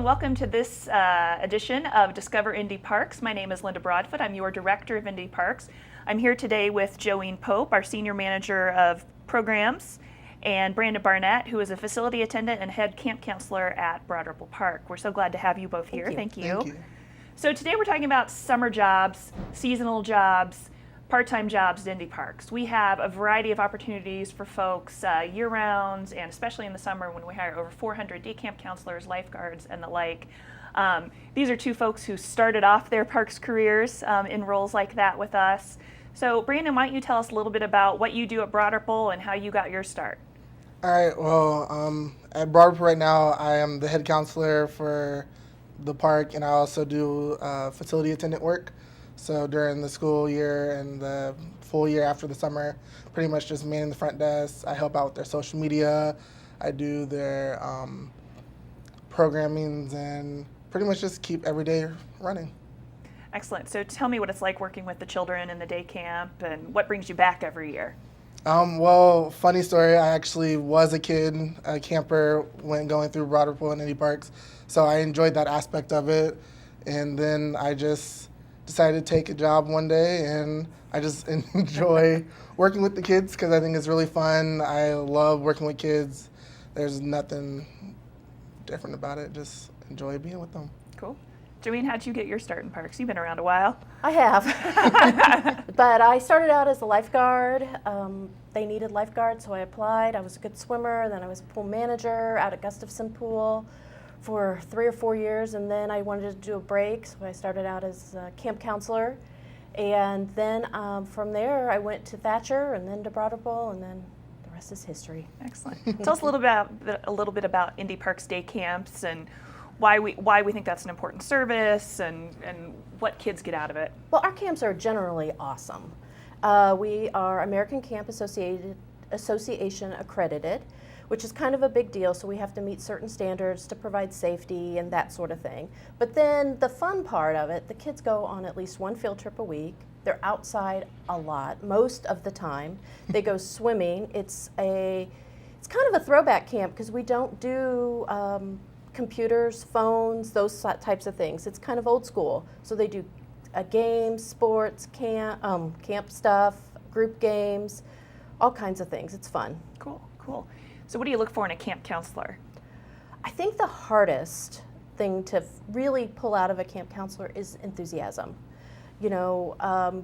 welcome to this edition of Discover Indy Parks. My name is Linda Broadfoot. I'm your director of Indy Parks. I'm here today with Joeen Pope, our senior manager of programs, and Brandon Barnett, who is a facility attendant and head camp counselor at Broadfoot Park. We're so glad to have you both here. Thank you. Thank you. So today we're talking about summer jobs, seasonal jobs, part-time jobs at Indy Parks. We have a variety of opportunities for folks year-round, and especially in the summer when we hire over 400 day camp counselors, lifeguards, and the like. These are two folks who started off their parks careers in roles like that with us. So Brandon, why don't you tell us a little bit about what you do at Broadfoot and how you got your start? All right, well, at Broadfoot right now, I am the head counselor for the park, and I also do facility attendant work. So during the school year and the full year after the summer, pretty much just manning the front desk. I help out with their social media. I do their programmings and pretty much just keep every day running. Excellent. So tell me what it's like working with the children in the day camp and what brings you back every year. Well, funny story, I actually was a kid, a camper when going through Broadfoot and Indy Parks, so I enjoyed that aspect of it. And then I just decided to take a job one day, and I just enjoy working with the kids because I think it's really fun. I love working with kids. There's nothing different about it. Just enjoy being with them. Cool. Joeen, how'd you get your start in parks? You've been around a while. I have, but I started out as a lifeguard. They needed lifeguards, so I applied. I was a good swimmer, then I was a pool manager out at Gustafson Pool for 3 or 4 years, and then I wanted to do a break, so I started out as a camp counselor. And then from there, I went to Thatcher and then to Broadfoot, and then the rest is history. Excellent. Tell us a little bit about Indy Parks day camps and why we think that's an important service and what kids get out of it. Well, our camps are generally awesome. We are American Camp Association accredited, which is kind of a big deal, so we have to meet certain standards to provide safety and that sort of thing. But then the fun part of it, the kids go on at least one field trip a week. They're outside a lot, most of the time. They go swimming. It's kind of a throwback camp because we don't do computers, phones, those types of things. It's kind of old school. So they do games, sports, camp stuff, group games, all kinds of things. It's fun. Cool. So what do you look for in a camp counselor? I think the hardest thing to really pull out of a camp counselor is enthusiasm. You know,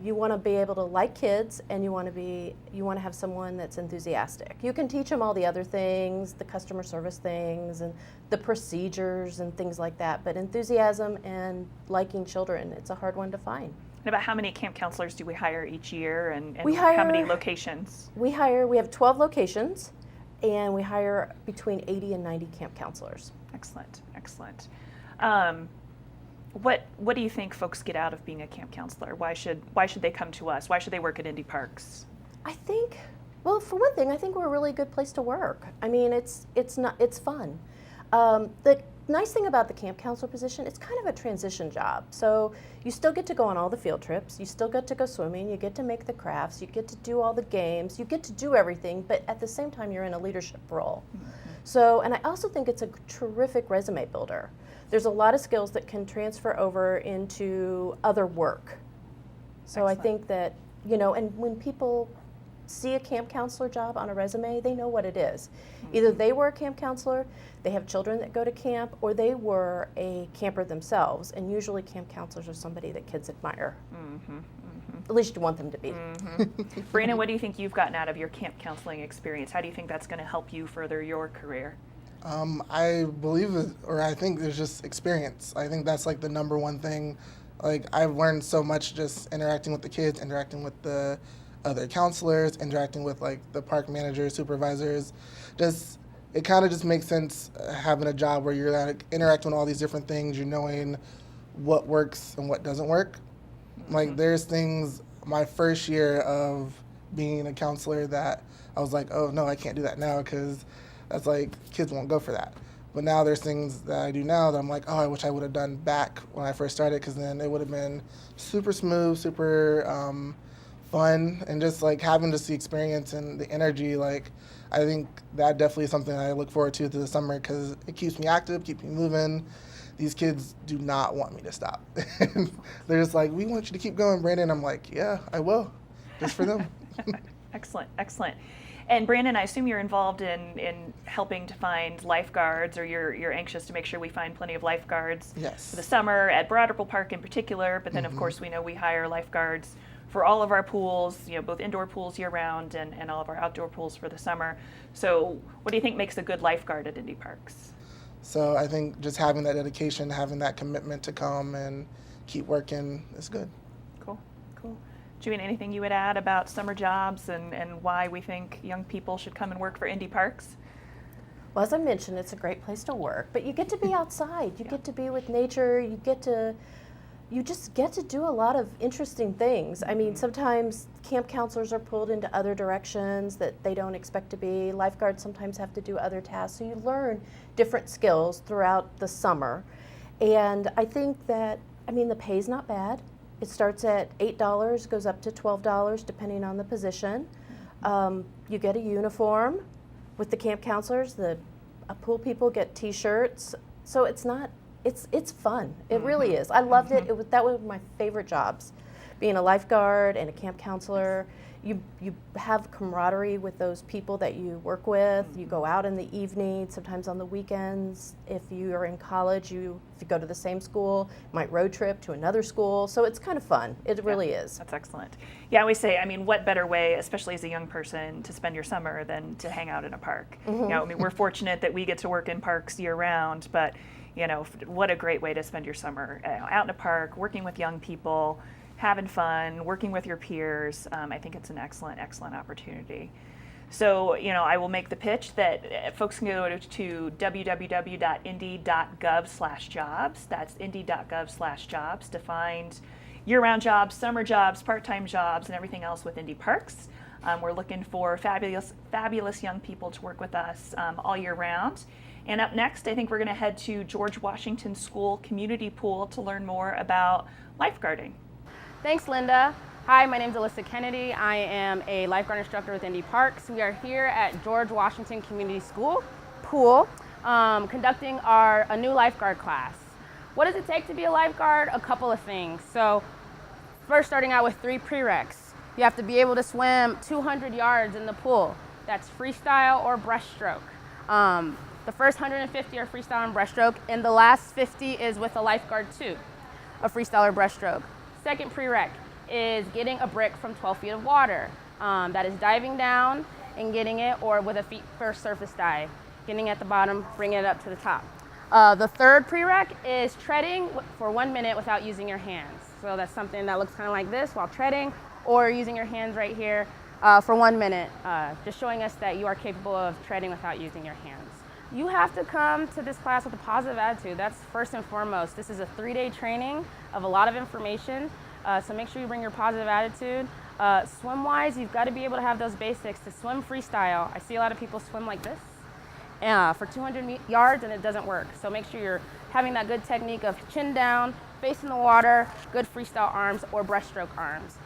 you want to be able to like kids, and you want to have someone that's enthusiastic. You can teach them all the other things, the customer service things, and the procedures and things like that. But enthusiasm and liking children, it's a hard one to find. And about how many camp counselors do we hire each year, and we hire, how many locations? We have 12 locations, and we hire between 80 and 90 camp counselors. Excellent. What do you think folks get out of being a camp counselor? Why should they come to us? Why should they work at Indy Parks? I think, well, for one thing, I think we're a really good place to work. I mean, it's fun. The nice thing about the camp counselor position, it's kind of a transition job. So you still get to go on all the field trips, you still get to go swimming, you get to make the crafts, you get to do all the games, you get to do everything, but at the same time you're in a leadership role. Mm-hmm. So, and I also think it's a terrific resume builder. There's a lot of skills that can transfer over into other work. So excellent. I think that, you know, and when people see a camp counselor job on a resume, they know what it is. Mm-hmm. Either they were a camp counselor, they have children that go to camp, or they were a camper themselves. And usually camp counselors are somebody that kids admire. Mm-hmm. Mm-hmm. At least you want them to be. Mm-hmm. Brandon, what do you think you've gotten out of your camp counseling experience? How do you think that's going to help you further your career? I believe it, or I think there's just experience. I think that's like the number one thing. Like, I've learned so much just interacting with the kids, interacting with the other counselors, interacting with like the park managers, supervisors. It kind of just makes sense having a job where you're like interacting with all these different things. You're knowing what works and what doesn't work. Mm-hmm. Like, there's things my first year of being a counselor that I was like, oh no, I can't do that now because that's like, kids won't go for that. But now there's things that I do now that I'm like, oh, I wish I would have done back when I first started, because then it would have been super smooth, super fun, and just like having just the experience and the energy. Like, I think that definitely is something I look forward to the summer, because it keeps me active, keeps me moving, these kids do not want me to stop. They're just like, we want you to keep going, Brandon. I'm like, yeah, I will, just for them. Excellent, excellent. And Brandon, I assume you're involved in helping to find lifeguards, or you're anxious to make sure we find plenty of lifeguards Yes. for the summer at Broadfoot Park in particular. But then, of course, we know we hire lifeguards for all of our pools, both indoor pools year round and all of our outdoor pools for the summer. So what do you think makes a good lifeguard at Indy Parks? So I think just having that dedication, having that commitment to come and keep working is good. Cool, cool. Julian, anything you would add about summer jobs and why we think young people should come and work for Indy Parks? Well, as I mentioned, it's a great place to work, but you get to be outside. You get to be with nature. You just get to do a lot of interesting things. I mean, sometimes camp counselors are pulled into other directions that they don't expect to be. Lifeguards sometimes have to do other tasks. So you learn different skills throughout the summer. And I think that, the pay's not bad. It starts at $8, goes up to $12 depending on the position. You get a uniform with the camp counselors. The pool people get T-shirts. So it's fun. It really is. I loved it. That was my favorite jobs, being a lifeguard and a camp counselor. You have camaraderie with those people that you work with. You go out in the evening, sometimes on the weekends. If you are in college, if you go to the same school, you might road trip to another school. So it's kind of fun. It really is. That's excellent. Yeah, I always say, what better way, especially as a young person, to spend your summer than to hang out in a park? We're fortunate that we get to work in parks year round, but what a great way to spend your summer, out in a park, working with young people, having fun, working with your peers. I think it's an excellent, excellent opportunity. So, I will make the pitch that folks can go to www.indy.gov/jobs. That's indy.gov/jobs to find year-round jobs, summer jobs, part-time jobs, and everything else with Indy Parks. We're looking for fabulous, fabulous young people to work with us all year round. And up next, I think we're going to head to George Washington School Community Pool to learn more about lifeguarding. Thanks, Linda. Hi, my name is Alyssa Kennedy. I am a lifeguard instructor with Indy Parks. We are here at George Washington Community School Pool, conducting a new lifeguard class. What does it take to be a lifeguard? A couple of things. So first, starting out with 3 prereqs. You have to be able to swim 200 yards in the pool. That's freestyle or breaststroke. The first 150 are freestyle and breaststroke, and the last 50 is with a lifeguard too, a freestyle or breaststroke. Second prereq is getting a brick from 12 feet of water. That is diving down and getting it, or with a feet first surface dive, getting at the bottom, bringing it up to the top. The third prereq is treading for 1 minute without using your hands. So that's something that looks kind of like this while treading, or using your hands right here for 1 minute, just showing us that you are capable of treading without using your hands. You have to come to this class with a positive attitude. That's first and foremost. This is a 3-day training of a lot of information, so make sure you bring your positive attitude. Swim-wise, you've got to be able to have those basics. To swim freestyle, I see a lot of people swim like this for 200 yards and it doesn't work. So make sure you're having that good technique of chin down, face in the water, good freestyle arms or breaststroke arms.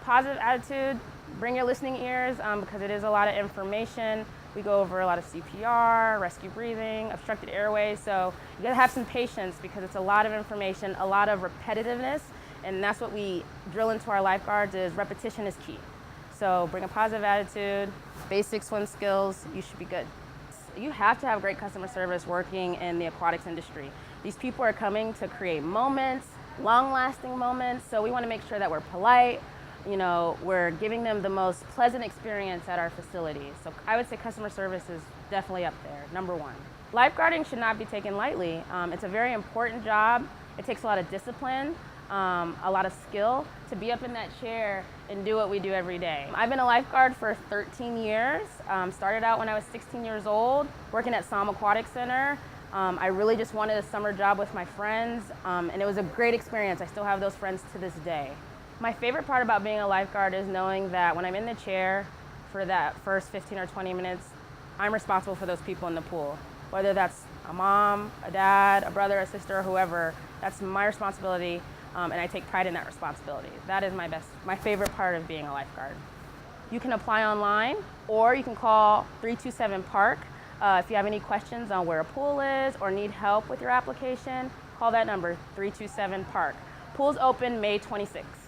Positive attitude, bring your listening ears because it is a lot of information. We go over a lot of CPR, rescue breathing, obstructed airways. So you gotta have some patience because it's a lot of information, a lot of repetitiveness, and that's what we drill into our lifeguards is repetition is key. So bring a positive attitude, basic swim skills, you should be good. You have to have great customer service working in the aquatics industry. These people are coming to create moments, long-lasting moments, so we wanna make sure that we're polite, we're giving them the most pleasant experience at our facilities. So I would say customer service is definitely up there, number 1. Lifeguarding should not be taken lightly. It's a very important job. It takes a lot of discipline, a lot of skill to be up in that chair and do what we do every day. I've been a lifeguard for 13 years. Started out when I was 16 years old, working at Salm Aquatic Center. I really just wanted a summer job with my friends, and it was a great experience. I still have those friends to this day. My favorite part about being a lifeguard is knowing that when I'm in the chair for that first 15 or 20 minutes, I'm responsible for those people in the pool. Whether that's a mom, a dad, a brother, a sister, or whoever, that's my responsibility, and I take pride in that responsibility. That is my favorite part of being a lifeguard. You can apply online, or you can call 327-PARK if you have any questions on where a pool is or need help with your application. call that number, 327-PARK. Pool's open May 26th.